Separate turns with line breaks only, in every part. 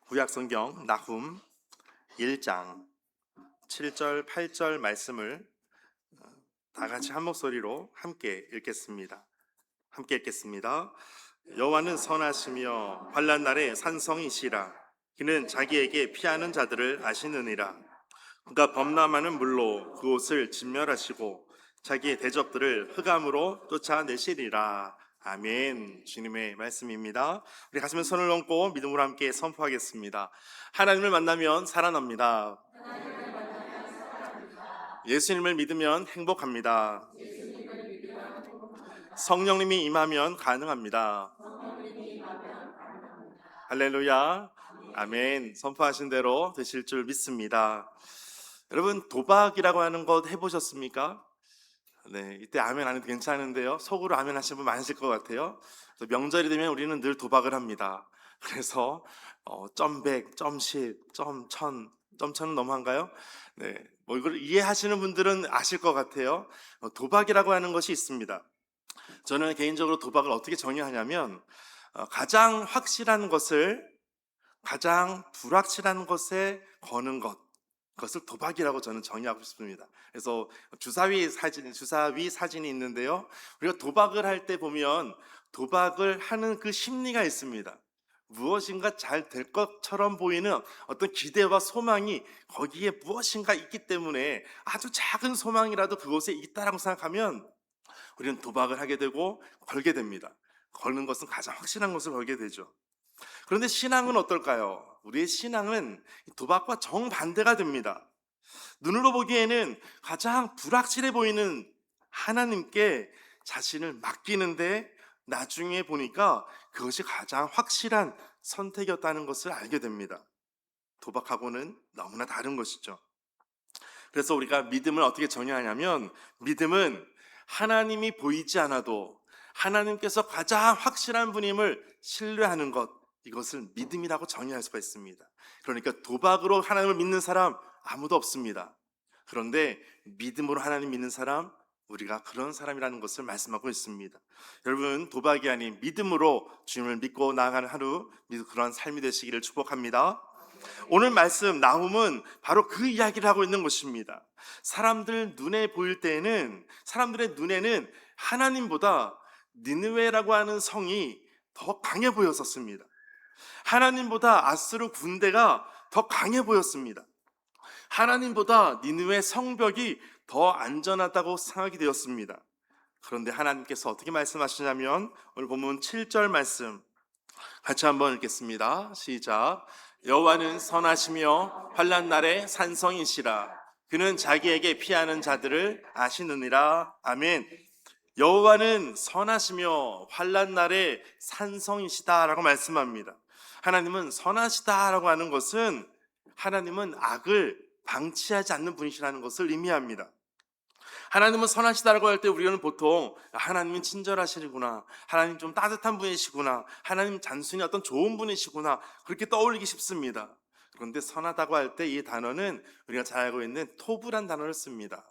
구약성경 나훔 1장 7절 8절 말씀을 다 같이 한 목소리로 함께 읽겠습니다. 여호와는 선하시며 환난 날에 산성이시라. 그는 자기에게 피하는 자들을 아시느니라. 그가 범람하는 물로 그곳을 진멸하시고 자기의 대적들을 흑암으로 쫓아내시리라. 아멘. 주님의 말씀입니다. 우리 가슴에 손을 얹고 믿음으로 함께 선포하겠습니다. 하나님을 만나면 살아납니다. 예수님을 믿으면 행복합니다. 성령님이 임하면 가능합니다. 할렐루야. 아멘. 선포하신 대로 되실 줄 믿습니다. 여러분, 도박이라고 하는 것 해보셨습니까? 네, 이때 아멘 안 해도 괜찮은데요. 속으로 아멘 하시는 분 많으실 것 같아요. 명절이 되면 우리는 늘 도박을 합니다. 그래서 점 100, 점 10, 점 1000, 점 1000은 너무한가요? 네, 이걸 이해하시는 분들은 아실 것 같아요. 도박이라고 하는 것이 있습니다. 저는 개인적으로 도박을 어떻게 정의하냐면 가장 확실한 것을 가장 불확실한 것에 거는 그것을 도박이라고 저는 정의하고 싶습니다. 그래서 주사위 사진이 있는데요. 우리가 도박을 할 때 보면 도박을 하는 그 심리가 있습니다. 무엇인가 잘 될 것처럼 보이는 어떤 기대와 소망이 거기에 무엇인가 있기 때문에 아주 작은 소망이라도 그곳에 있다라고 생각하면 우리는 도박을 하게 되고 걸게 됩니다. 걸는 것은 가장 확실한 것을 걸게 되죠. 그런데 신앙은 어떨까요? 우리의 신앙은 도박과 정반대가 됩니다. 눈으로 보기에는 가장 불확실해 보이는 하나님께 자신을 맡기는데 나중에 보니까 그것이 가장 확실한 선택이었다는 것을 알게 됩니다. 도박하고는 너무나 다른 것이죠. 그래서 우리가 믿음을 어떻게 정의하냐면 믿음은 하나님이 보이지 않아도 하나님께서 가장 확실한 분임을 신뢰하는 것, 이것을 믿음이라고 정의할 수가 있습니다. 그러니까 도박으로 하나님을 믿는 사람 아무도 없습니다. 그런데 믿음으로 하나님 믿는 사람, 우리가 그런 사람이라는 것을 말씀하고 있습니다. 여러분, 도박이 아닌 믿음으로 주님을 믿고 나아가는 하루, 그런 삶이 되시기를 축복합니다. 오늘 말씀 나훔은 바로 그 이야기를 하고 있는 것입니다. 사람들의 눈에는 하나님보다 니느웨라고 하는 성이 더 강해 보였었습니다. 하나님보다 아수르 군대가 더 강해 보였습니다. 하나님보다 니느웨 성벽이 더 안전하다고 생각이 되었습니다. 그런데 하나님께서 어떻게 말씀하시냐면 오늘 본문 7절 말씀 같이 한번 읽겠습니다. 시작. 여호와는 선하시며 환난 날에 산성이시라. 그는 자기에게 피하는 자들을 아시느니라. 아멘. 여호와는 선하시며 환난 날에 산성이시다라고 말씀합니다. 하나님은 선하시다라고 하는 것은 하나님은 악을 방치하지 않는 분이시라는 것을 의미합니다. 하나님은 선하시다라고 할 때 우리는 보통 하나님은 친절하시구나, 하나님 좀 따뜻한 분이시구나, 하나님 단순히 어떤 좋은 분이시구나, 그렇게 떠올리기 쉽습니다. 그런데 선하다고 할 때 이 단어는 우리가 잘 알고 있는 토부란 단어를 씁니다.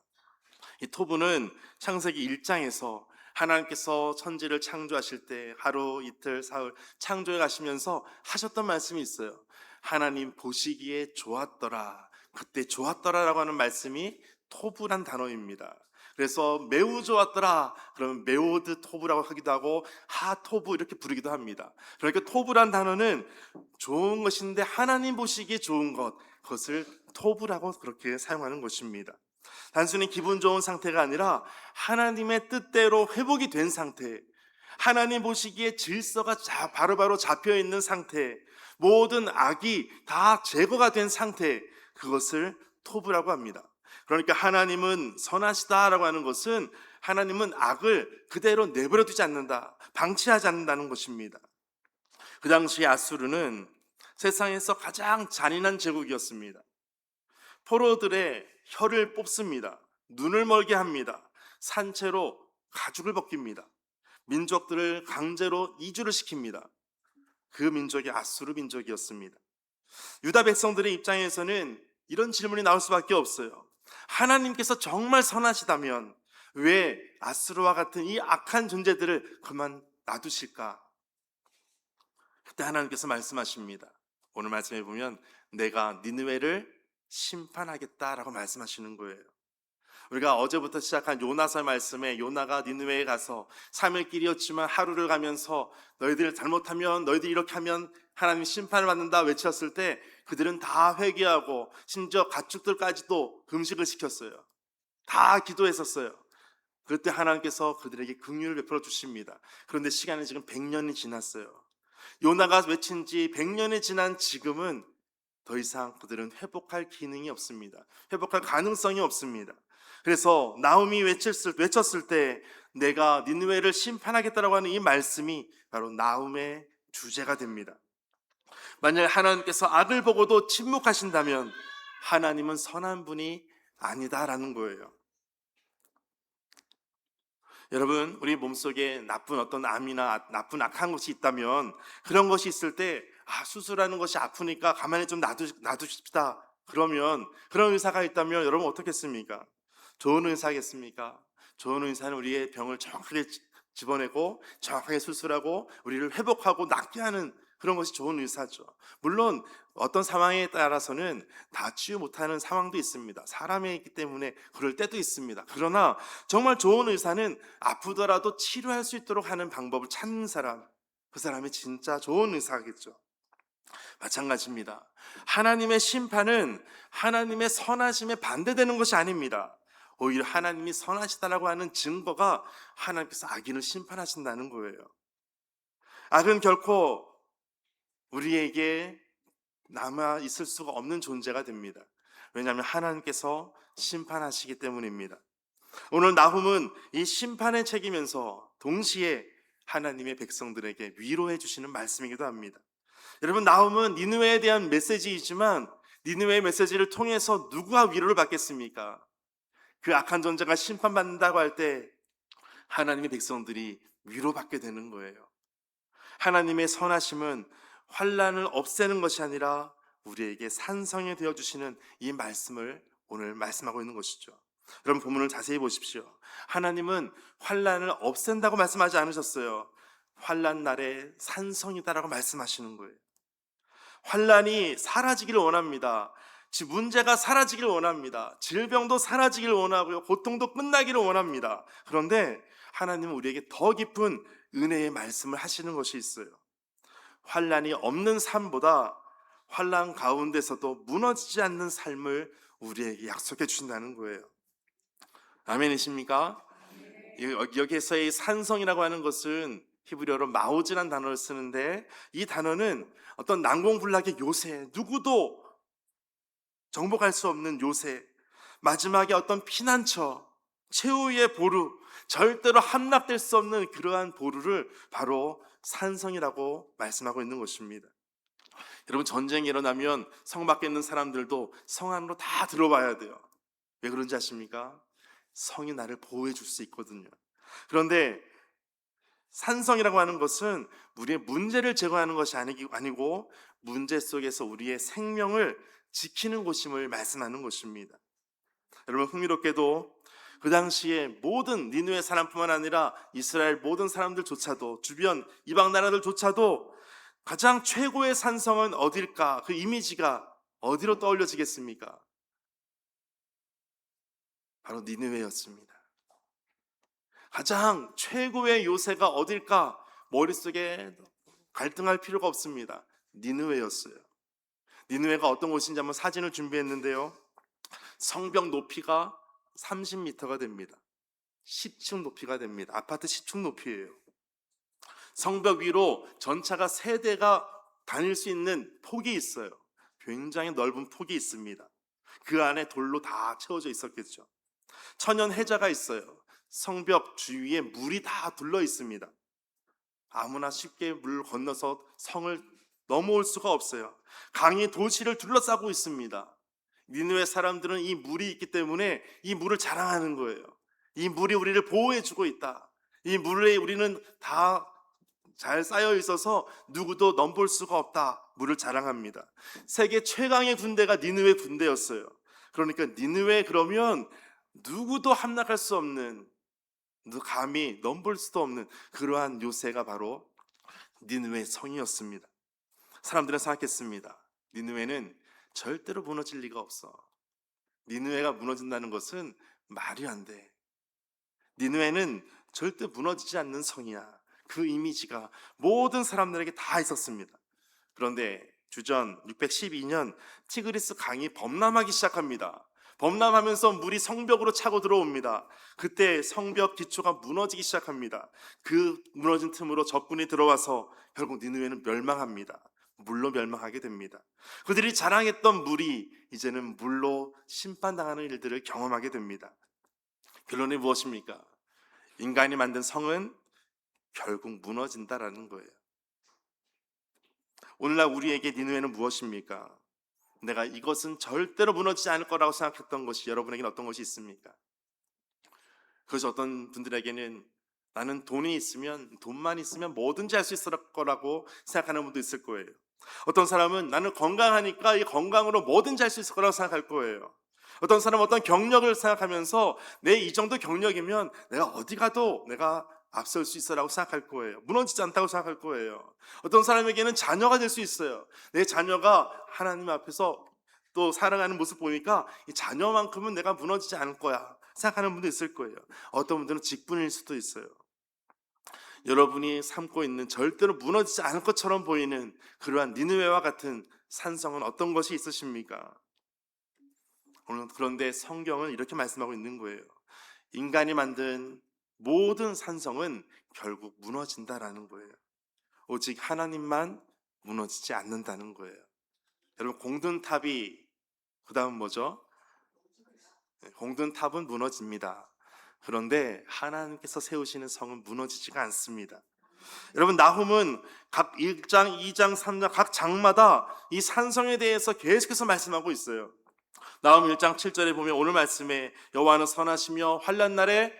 이 토부는 창세기 1장에서 하나님께서 천지를 창조하실 때 하루, 이틀, 사흘 창조해 가시면서 하셨던 말씀이 있어요. 하나님 보시기에 좋았더라. 그때 좋았더라라고 하는 말씀이 토부란 단어입니다. 그래서 매우 좋았더라 그러면 메오드 토부라고 하기도 하고 하토부 이렇게 부르기도 합니다. 그러니까 토부란 단어는 좋은 것인데 하나님 보시기에 좋은 그것을 토부라고 그렇게 사용하는 것입니다. 단순히 기분 좋은 상태가 아니라 하나님의 뜻대로 회복이 된 상태, 하나님 보시기에 질서가 바로바로 잡혀있는 상태, 모든 악이 다 제거가 된 상태, 그것을 토부라고 합니다. 그러니까 하나님은 선하시다라고 하는 것은 하나님은 악을 그대로 내버려 두지 않는다, 방치하지 않는다는 것입니다. 그 당시 아수르는 세상에서 가장 잔인한 제국이었습니다. 포로들의 혀를 뽑습니다. 눈을 멀게 합니다. 산채로 가죽을 벗깁니다. 민족들을 강제로 이주를 시킵니다. 그 민족이 아수르 민족이었습니다. 유다 백성들의 입장에서는 이런 질문이 나올 수밖에 없어요. 하나님께서 정말 선하시다면 왜 아수르와 같은 이 악한 존재들을 그만 놔두실까? 그때 하나님께서 말씀하십니다. 오늘 말씀해 보면 내가 니느웨를 심판하겠다라고 말씀하시는 거예요. 우리가 어제부터 시작한 요나서 말씀에 요나가 니느웨에 가서 3일 길이었지만 하루를 가면서 너희들 잘못하면 너희들 이렇게 하면 하나님 심판을 받는다 외쳤을 때 그들은 다 회개하고 심지어 가축들까지도 금식을 시켰어요. 다 기도했었어요. 그때 하나님께서 그들에게 긍휼을 베풀어 주십니다. 그런데 시간이 지금 100년이 지났어요. 요나가 외친 지 100년이 지난 지금은 더 이상 그들은 회복할 기능이 없습니다. 회복할 가능성이 없습니다. 그래서 나움이 외쳤을 때 내가 니느웨를 심판하겠다라고 하는 이 말씀이 바로 나움의 주제가 됩니다. 만약 하나님께서 악을 보고도 침묵하신다면 하나님은 선한 분이 아니다라는 거예요. 여러분, 우리 몸속에 나쁜 어떤 암이나 나쁜 악한 것이 있다면 그런 것이 있을 때 수술하는 것이 아프니까 가만히 좀 놔두십시다. 그러면 그런 의사가 있다면 여러분 어떻겠습니까? 좋은 의사겠습니까? 좋은 의사는 우리의 병을 정확하게 집어내고 정확하게 수술하고 우리를 회복하고 낫게 하는 그런 것이 좋은 의사죠. 물론 어떤 상황에 따라서는 다 치유 못하는 상황도 있습니다. 사람이기 때문에 그럴 때도 있습니다. 그러나 정말 좋은 의사는 아프더라도 치료할 수 있도록 하는 방법을 찾는 사람, 그 사람이 진짜 좋은 의사겠죠. 마찬가지입니다. 하나님의 심판은 하나님의 선하심에 반대되는 것이 아닙니다. 오히려 하나님이 선하시다라고 하는 증거가 하나님께서 악인을 심판하신다는 거예요. 악은 결코 우리에게 남아 있을 수가 없는 존재가 됩니다. 왜냐하면 하나님께서 심판하시기 때문입니다. 오늘 나훔은 이 심판에 책이면서 동시에 하나님의 백성들에게 위로해 주시는 말씀이기도 합니다. 여러분, 나훔은 니느웨에 대한 메시지이지만 니느웨의 메시지를 통해서 누가 위로를 받겠습니까? 그 악한 존재가 심판받는다고 할 때 하나님의 백성들이 위로받게 되는 거예요. 하나님의 선하심은 환난을 없애는 것이 아니라 우리에게 산성이 되어주시는 이 말씀을 오늘 말씀하고 있는 것이죠. 여러분, 본문을 자세히 보십시오. 하나님은 환난을 없앤다고 말씀하지 않으셨어요. 환난 날에 산성이다라고 말씀하시는 거예요. 환난이 사라지기를 원합니다. 문제가 사라지기를 원합니다. 질병도 사라지기를 원하고요. 고통도 끝나기를 원합니다. 그런데 하나님은 우리에게 더 깊은 은혜의 말씀을 하시는 것이 있어요. 환난이 없는 삶보다 환난 가운데서도 무너지지 않는 삶을 우리에게 약속해 주신다는 거예요. 아멘이십니까? 여기에서의 산성이라고 하는 것은 히브리어로 마오즈라는 단어를 쓰는데 이 단어는 어떤 난공불락의 요새, 누구도 정복할 수 없는 요새, 마지막에 어떤 피난처, 최후의 보루, 절대로 함락될 수 없는 그러한 보루를 바로 산성이라고 말씀하고 있는 것입니다. 여러분, 전쟁이 일어나면 성 밖에 있는 사람들도 성 안으로 다 들어와야 돼요. 왜 그런지 아십니까? 성이 나를 보호해 줄 수 있거든요. 그런데 산성이라고 하는 것은 우리의 문제를 제거하는 것이 아니고 문제 속에서 우리의 생명을 지키는 곳임을 말씀하는 것입니다. 여러분, 흥미롭게도 그 당시에 모든 니느웨 사람뿐만 아니라 이스라엘 모든 사람들조차도, 주변 이방 나라들조차도 가장 최고의 산성은 어딜까? 그 이미지가 어디로 떠올려지겠습니까? 바로 니느웨였습니다. 가장 최고의 요새가 어딜까? 머릿속에 갈등할 필요가 없습니다. 니느웨였어요. 니느웨가 어떤 곳인지 한번 사진을 준비했는데요. 성벽 높이가 30m가 됩니다. 10층 높이가 됩니다. 아파트 10층 높이예요. 성벽 위로 전차가 3대가 다닐 수 있는 폭이 있어요. 굉장히 넓은 폭이 있습니다. 그 안에 돌로 다 채워져 있었겠죠. 천연 해자가 있어요. 성벽 주위에 물이 다 둘러 있습니다. 아무나 쉽게 물을 건너서 성을 넘어올 수가 없어요. 강이 도시를 둘러싸고 있습니다. 니느웨 사람들은 이 물이 있기 때문에 이 물을 자랑하는 거예요. 이 물이 우리를 보호해주고 있다. 이 물에 우리는 다 잘 쌓여 있어서 누구도 넘볼 수가 없다. 물을 자랑합니다. 세계 최강의 군대가 니느웨 군대였어요. 그러니까 니느웨 그러면 누구도 함락할 수 없는, 감히 넘볼 수도 없는 그러한 요새가 바로 니느웨 성이었습니다. 사람들은 생각했습니다. 니느웨는 절대로 무너질 리가 없어. 니느웨가 무너진다는 것은 말이 안 돼. 니느웨는 절대 무너지지 않는 성이야. 그 이미지가 모든 사람들에게 다 있었습니다. 그런데 주전 612년 티그리스 강이 범람하기 시작합니다. 범람하면서 물이 성벽으로 차고 들어옵니다. 그때 성벽 기초가 무너지기 시작합니다. 그 무너진 틈으로 적군이 들어와서 결국 니느웨는 멸망합니다. 물로 멸망하게 됩니다. 그들이 자랑했던 물이 이제는 물로 심판당하는 일들을 경험하게 됩니다. 결론이 무엇입니까? 인간이 만든 성은 결국 무너진다라는 거예요. 오늘날 우리에게 니느웨는 무엇입니까? 내가 이것은 절대로 무너지지 않을 거라고 생각했던 것이 여러분에게는 어떤 것이 있습니까? 그래서 어떤 분들에게는 나는 돈만 있으면 뭐든지 할 수 있을 거라고 생각하는 분도 있을 거예요. 어떤 사람은 나는 건강하니까 이 건강으로 뭐든지 할 수 있을 거라고 생각할 거예요. 어떤 사람은 어떤 경력을 생각하면서 내 이 정도 경력이면 내가 어디 가도 내가 앞설 수 있어라고 생각할 거예요. 무너지지 않다고 생각할 거예요. 어떤 사람에게는 자녀가 될 수 있어요. 내 자녀가 하나님 앞에서 또 사랑하는 모습 보니까 이 자녀만큼은 내가 무너지지 않을 거야 생각하는 분도 있을 거예요. 어떤 분들은 직분일 수도 있어요. 여러분이 삼고 있는 절대로 무너지지 않을 것처럼 보이는 그러한 니느웨와 같은 산성은 어떤 것이 있으십니까? 오늘 그런데 성경은 이렇게 말씀하고 있는 거예요. 인간이 만든 모든 산성은 결국 무너진다라는 거예요. 오직 하나님만 무너지지 않는다는 거예요. 여러분, 공든탑이 그 다음 뭐죠? 공든탑은 무너집니다. 그런데 하나님께서 세우시는 성은 무너지지가 않습니다. 여러분, 나훔은 각 1장, 2장, 3장 각 장마다 이 산성에 대해서 계속해서 말씀하고 있어요. 나훔 1장 7절에 보면 오늘 말씀에 여호와는 선하시며 환난 날에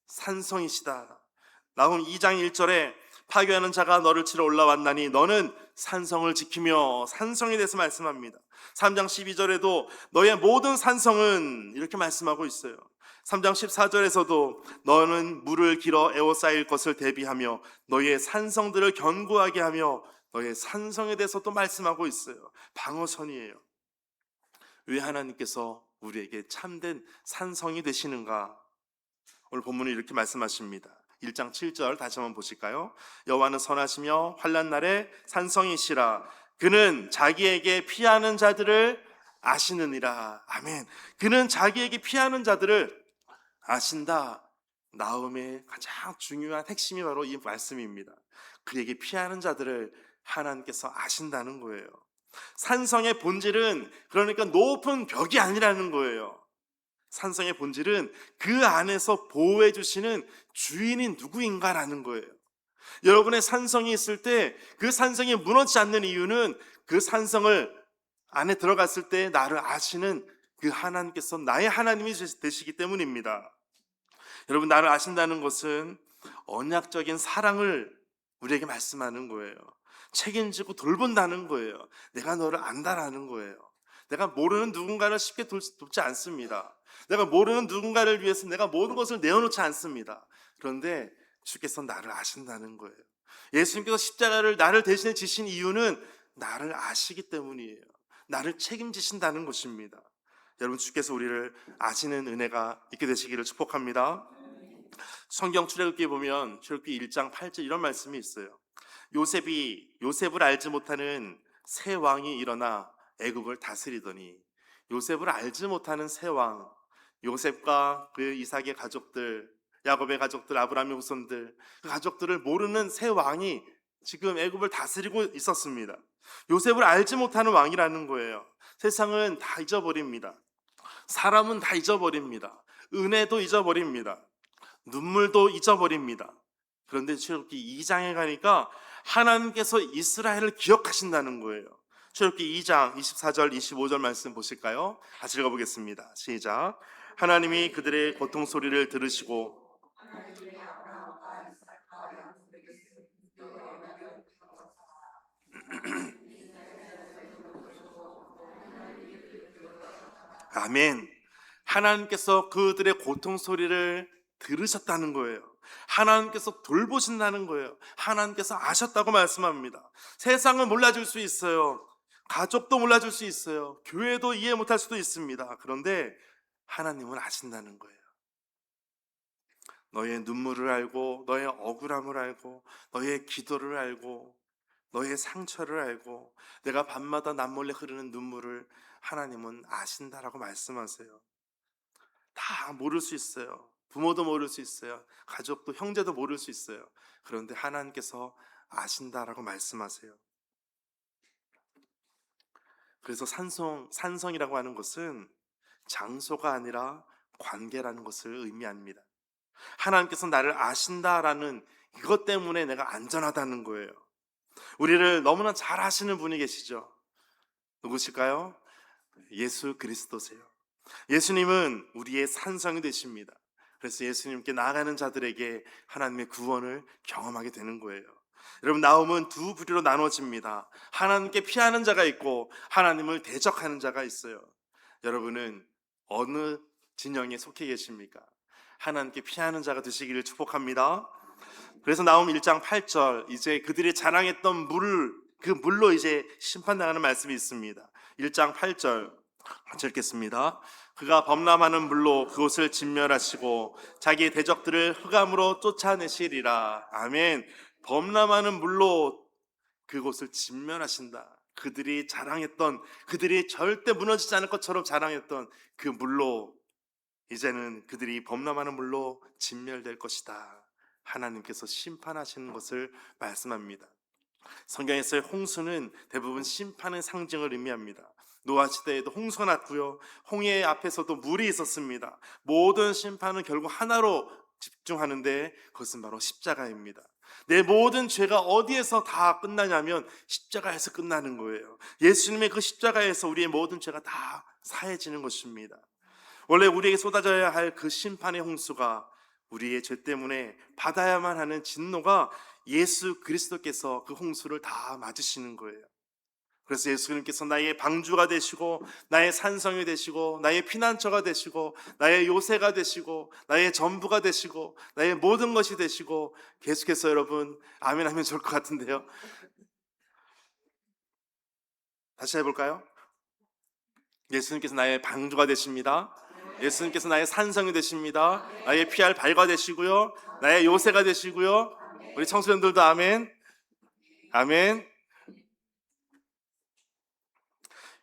산성이시다. 나훔 2장 1절에 파괴하는 자가 너를 치러 올라왔나니 너는 산성을 지키며 산성에 대해서 말씀합니다. 3장 12절에도 너의 모든 산성은 이렇게 말씀하고 있어요. 3장 14절에서도 너는 물을 길어 에워싸일 것을 대비하며 너의 산성들을 견고하게 하며 너의 산성에 대해서 또 말씀하고 있어요. 방어선이에요. 왜 하나님께서 우리에게 참된 산성이 되시는가? 오늘 본문은 이렇게 말씀하십니다. 1장 7절 다시 한번 보실까요? 여호와는 선하시며 환난 날에 산성이시라. 그는 자기에게 피하는 자들을 아시느니라. 아멘. 그는 자기에게 피하는 자들을 아신다. 나움의 가장 중요한 핵심이 바로 이 말씀입니다. 그에게 피하는 자들을 하나님께서 아신다는 거예요. 산성의 본질은 그러니까 높은 벽이 아니라는 거예요. 산성의 본질은 그 안에서 보호해 주시는 주인이 누구인가라는 거예요. 여러분의 산성이 있을 때 그 산성이 무너지지 않는 이유는 그 산성을 안에 들어갔을 때 나를 아시는 그 하나님께서 나의 하나님이 되시기 때문입니다. 여러분, 나를 아신다는 것은 언약적인 사랑을 우리에게 말씀하는 거예요. 책임지고 돌본다는 거예요. 내가 너를 안다라는 거예요. 내가 모르는 누군가를 쉽게 돕지 않습니다. 내가 모르는 누군가를 위해서 내가 모든 것을 내어놓지 않습니다. 그런데 주께서 나를 아신다는 거예요. 예수님께서 십자가를 나를 대신해 지신 이유는 나를 아시기 때문이에요. 나를 책임지신다는 것입니다. 여러분, 주께서 우리를 아시는 은혜가 있게 되시기를 축복합니다. 성경 출애굽기에 보면 출애굽기 1장 8절 이런 말씀이 있어요. 요셉을 알지 못하는 새 왕이 일어나 애굽을 다스리더니, 요셉을 알지 못하는 새 왕, 요셉과 그 이삭의 가족들, 야곱의 가족들, 아브라함의 후손들, 그 가족들을 모르는 새 왕이 지금 애굽을 다스리고 있었습니다. 요셉을 알지 못하는 왕이라는 거예요. 세상은 다 잊어버립니다. 사람은 다 잊어버립니다. 은혜도 잊어버립니다. 눈물도 잊어버립니다. 그런데 출애굽기 2장에 가니까 하나님께서 이스라엘을 기억하신다는 거예요. 출애굽기 2장 24절 25절 말씀 보실까요? 같이 읽어보겠습니다. 시작. 하나님이 그들의 고통 소리를 들으시고 아멘. 하나님께서 그들의 고통 소리를 들으셨다는 거예요. 하나님께서 돌보신다는 거예요. 하나님께서 아셨다고 말씀합니다. 세상은 몰라줄 수 있어요. 가족도 몰라줄 수 있어요. 교회도 이해 못할 수도 있습니다. 그런데 하나님은 아신다는 거예요. 너의 눈물을 알고, 너의 억울함을 알고, 너의 기도를 알고, 너의 상처를 알고, 내가 밤마다 남몰래 흐르는 눈물을 하나님은 아신다라고 말씀하세요. 다 모를 수 있어요. 부모도 모를 수 있어요. 가족도, 형제도 모를 수 있어요. 그런데 하나님께서 아신다라고 말씀하세요. 그래서 산성이라고 하는 것은 장소가 아니라 관계라는 것을 의미합니다. 하나님께서 나를 아신다라는 이것 때문에 내가 안전하다는 거예요. 우리를 너무나 잘 아시는 분이 계시죠. 누구실까요? 예수 그리스도세요. 예수님은 우리의 산성이 되십니다. 그래서 예수님께 나아가는 자들에게 하나님의 구원을 경험하게 되는 거예요. 여러분, 나움은 두 부류로 나눠집니다. 하나님께 피하는 자가 있고 하나님을 대적하는 자가 있어요. 여러분은 어느 진영에 속해 계십니까? 하나님께 피하는 자가 되시기를 축복합니다. 그래서 나움 1장 8절, 이제 그들이 자랑했던 그 물로 이제 심판당하는 말씀이 있습니다. 1장 8절 같이 읽겠습니다. 그가 범람하는 물로 그곳을 진멸하시고 자기 대적들을 흑암으로 쫓아내시리라. 아멘. 범람하는 물로 그곳을 진멸하신다. 그들이 자랑했던, 그들이 절대 무너지지 않을 것처럼 자랑했던 그 물로 이제는 그들이 범람하는 물로 진멸될 것이다. 하나님께서 심판하시는 것을 말씀합니다. 성경에서의 홍수는 대부분 심판의 상징을 의미합니다. 노아 시대에도 홍수가 났고요, 홍해 앞에서도 물이 있었습니다. 모든 심판은 결국 하나로 집중하는데 그것은 바로 십자가입니다. 내 모든 죄가 어디에서 다 끝나냐면 십자가에서 끝나는 거예요. 예수님의 그 십자가에서 우리의 모든 죄가 다 사해지는 것입니다. 원래 우리에게 쏟아져야 할 그 심판의 홍수가, 우리의 죄 때문에 받아야만 하는 진노가 예수 그리스도께서 그 홍수를 다 맞으시는 거예요. 그래서 예수님께서 나의 방주가 되시고 나의 산성이 되시고 나의 피난처가 되시고 나의 요새가 되시고 나의 전부가 되시고 나의 모든 것이 되시고, 계속해서 여러분 아멘 하면 좋을 것 같은데요. 다시 해볼까요? 예수님께서 나의 방주가 되십니다. 예수님께서 나의 산성이 되십니다. 나의 피할 발과 되시고요, 나의 요새가 되시고요. 우리 청소년들도 아멘. 아멘.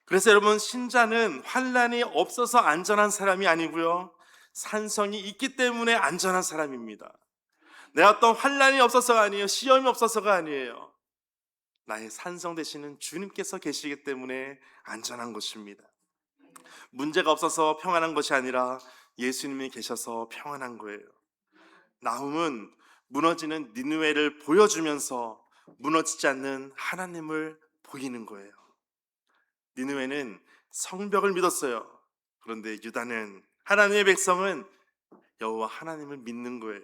그래서 여러분, 신자는 환난이 없어서 안전한 사람이 아니고요, 산성이 있기 때문에 안전한 사람입니다. 내 어떤 환난이 없어서가 아니에요. 시험이 없어서가 아니에요. 나의 산성 되시는 주님께서 계시기 때문에 안전한 것입니다. 문제가 없어서 평안한 것이 아니라 예수님이 계셔서 평안한 거예요. 나훔은 무너지는 니느웨를 보여주면서 무너지지 않는 하나님을 보이는 거예요. 니느웨는 성벽을 믿었어요. 그런데 유다는, 하나님의 백성은 여호와 하나님을 믿는 거예요.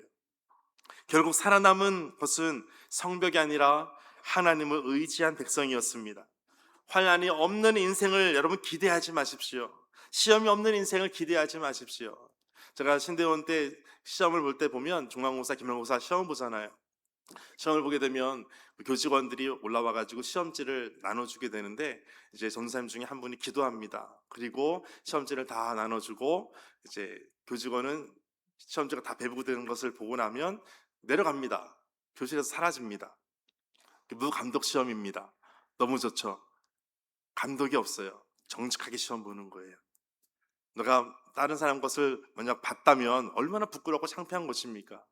결국 살아남은 것은 성벽이 아니라 하나님을 의지한 백성이었습니다. 환난이 없는 인생을 여러분 기대하지 마십시오. 시험이 없는 인생을 기대하지 마십시오. 제가 신대원 때 시험을 볼 때 보면 중간고사, 기말고사 시험 보잖아요. 시험을 보게 되면 교직원들이 올라와가지고 시험지를 나눠주게 되는데, 이제 전도사님 중에 한 분이 기도합니다. 그리고 시험지를 다 나눠주고 이제 교직원은 시험지가 다 배부되는 것을 보고 나면 내려갑니다. 교실에서 사라집니다. 무감독 시험입니다. 너무 좋죠. 감독이 없어요. 정직하게 시험 보는 거예요. 내가 다른 사람 것을 만약 봤다면 얼마나 부끄럽고 창피한 것입니까?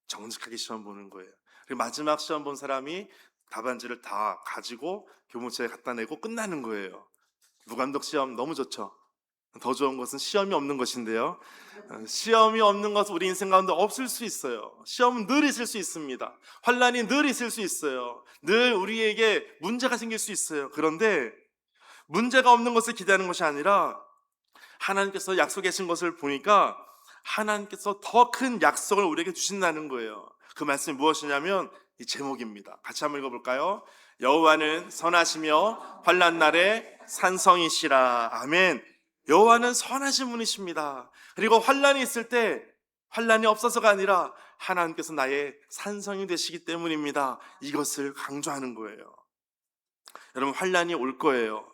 정직하게 시험 보는 거예요. 그리고 마지막 시험 본 사람이 답안지를 다 가지고 교무처에 갖다 내고 끝나는 거예요. 무감독 시험 너무 좋죠. 더 좋은 것은 시험이 없는 것인데요, 시험이 없는 것은 우리 인생 가운데 없을 수 있어요. 시험은 늘 있을 수 있습니다. 환난이 늘 있을 수 있어요. 늘 우리에게 문제가 생길 수 있어요. 그런데 문제가 없는 것을 기대하는 것이 아니라 하나님께서 약속해 주신 것을 보니까 하나님께서 더 큰 약속을 우리에게 주신다는 거예요. 그 말씀이 무엇이냐면 이 제목입니다. 같이 한번 읽어볼까요? 여호와는 선하시며 환난 날에 산성이시라. 아멘. 여호와는 선하신 분이십니다. 그리고 환난이 있을 때 환난이 없어서가 아니라 하나님께서 나의 산성이 되시기 때문입니다. 이것을 강조하는 거예요. 여러분, 환난이 올 거예요.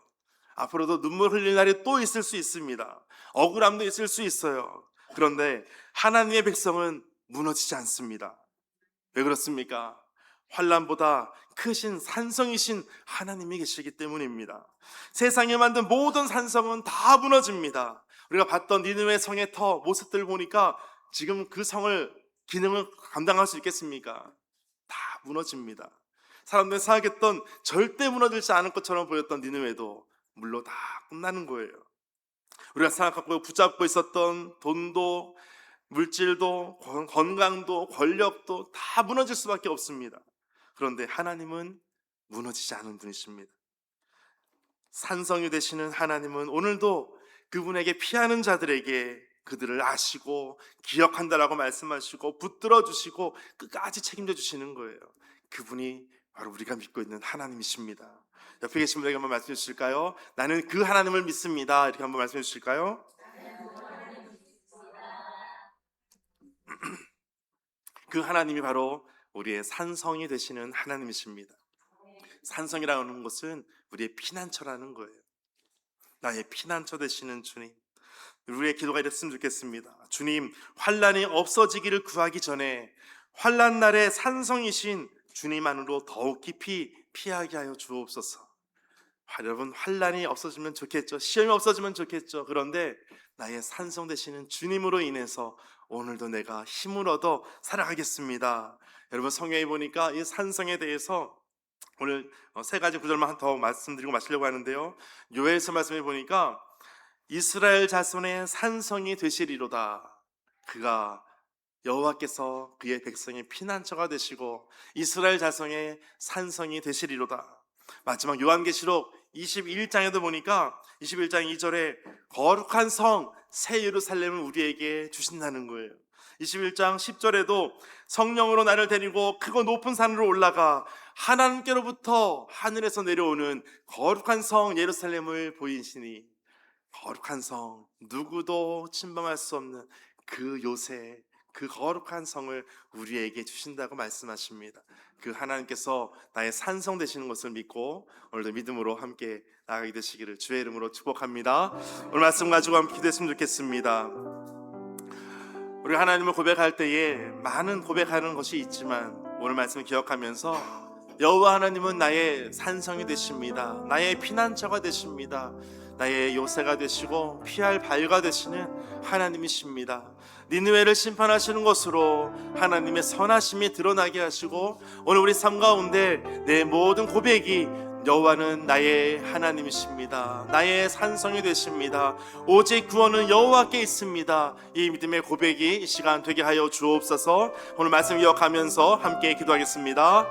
앞으로도 눈물 흘릴 날이 또 있을 수 있습니다. 억울함도 있을 수 있어요. 그런데 하나님의 백성은 무너지지 않습니다. 왜 그렇습니까? 환난보다 크신 산성이신 하나님이 계시기 때문입니다. 세상에 만든 모든 산성은 다 무너집니다. 우리가 봤던 니느웨 성의 터 모습들 보니까 지금 그 성을 기능을 감당할 수 있겠습니까? 다 무너집니다. 사람들이 생각했던 절대 무너지지 않을 것처럼 보였던 니느웨도 물로 다 끝나는 거예요. 우리가 생각하고 붙잡고 있었던 돈도 물질도 건강도 권력도 다 무너질 수밖에 없습니다. 그런데 하나님은 무너지지 않은 분이십니다. 산성이 되시는 하나님은 오늘도 그분에게 피하는 자들에게 그들을 아시고 기억한다라고 말씀하시고 붙들어 주시고 끝까지 책임져 주시는 거예요. 그분이 바로 우리가 믿고 있는 하나님이십니다. 옆에 계신 분에게 한번 말씀해 주실까요? 나는 그 하나님을 믿습니다. 이렇게 한번 말씀해 주실까요? 그 하나님이 바로 우리의 산성이 되시는 하나님이십니다. 산성이라는 것은 우리의 피난처라는 거예요. 나의 피난처 되시는 주님, 우리의 기도가 이랬으면 좋겠습니다. 주님, 환난이 없어지기를 구하기 전에 환난 날의 산성이신 주님 안으로 더욱 깊이 피하게 하여 주옵소서. 여러분, 환난이 없어지면 좋겠죠. 시험이 없어지면 좋겠죠. 그런데 나의 산성 되시는 주님으로 인해서 오늘도 내가 힘을 얻어 살아가겠습니다. 여러분, 성경에 보니까 이 산성에 대해서 오늘 세 가지 구절만 더 말씀드리고 마치려고 하는데요. 요엘서 말씀해 보니까 이스라엘 자손의 산성이 되시리로다. 그가 여호와께서 그의 백성의 피난처가 되시고 이스라엘 자손의 산성이 되시리로다. 마지막 요한계시록 21장에도 보니까 21장 2절에 거룩한 성 새 예루살렘을 우리에게 주신다는 거예요. 21장 10절에도 성령으로 나를 데리고 크고 높은 산으로 올라가 하나님께로부터 하늘에서 내려오는 거룩한 성 예루살렘을 보이시니, 거룩한 성, 누구도 침범할 수 없는 그 요새, 그 거룩한 성을 우리에게 주신다고 말씀하십니다. 그 하나님께서 나의 산성 되시는 것을 믿고 오늘도 믿음으로 함께 나아가게 되시기를 주의 이름으로 축복합니다. 오늘 말씀 가지고 함께 기도했으면 좋겠습니다. 우리 하나님을 고백할 때에 많은 고백하는 것이 있지만 오늘 말씀을 기억하면서 여호와 하나님은 나의 산성이 되십니다. 나의 피난처가 되십니다. 나의 요새가 되시고 피할 바위가 되시는 하나님이십니다. 니느웨를 심판하시는 것으로 하나님의 선하심이 드러나게 하시고 오늘 우리 삶 가운데 내 모든 고백이 여호와는 나의 하나님이십니다. 나의 산성이 되십니다. 오직 구원은 여호와께 있습니다. 이 믿음의 고백이 이 시간 되게 하여 주옵소서. 오늘 말씀 기억하면서 함께 기도하겠습니다.